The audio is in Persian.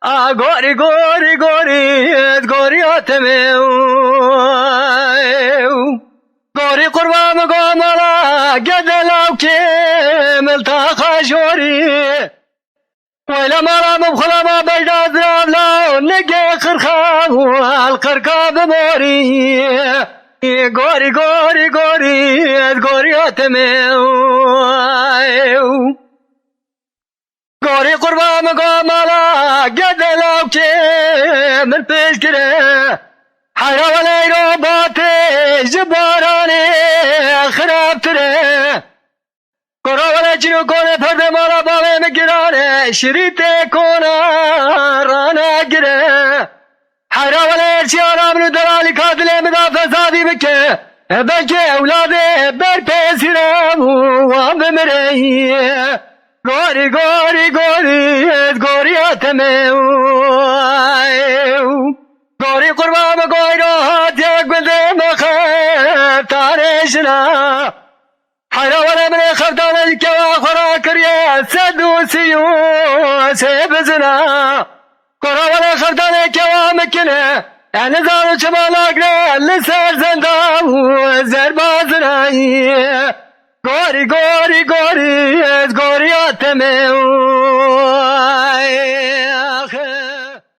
گوری گوری گوری گوریاتمه گوری قربان گاملا گدلاو که ملتا خاشوری ویلا مالا مبخلا ما بجداد رابلا نگه خرخا والقرقا بموری گوری گوری گوری گوریاتمه گوری قربان گاملا گدلاو که من پیش گره حیرا ولی رو باته جبارانه خراب تره گورا ولی چنو کنه پرده مالا باوه مگرانه شریط کنه رانا گره حیرا ولی چی آرامنو دلالی کادله مدا فسادی بکه بلکه اولاده بر پیسیرم و بمره گوری گوری گوری گوریاتمه گوری قربان گوی رو هات یک بلده مخب تانشنا حیرا ولی من خفتانه که خورا کریه سد و سیو سی بزنا گورا ولی خفتانه که مکنه نزانو چما لاغره لسر زندام و زربازنایی گوری گوری گوری گوریاتمه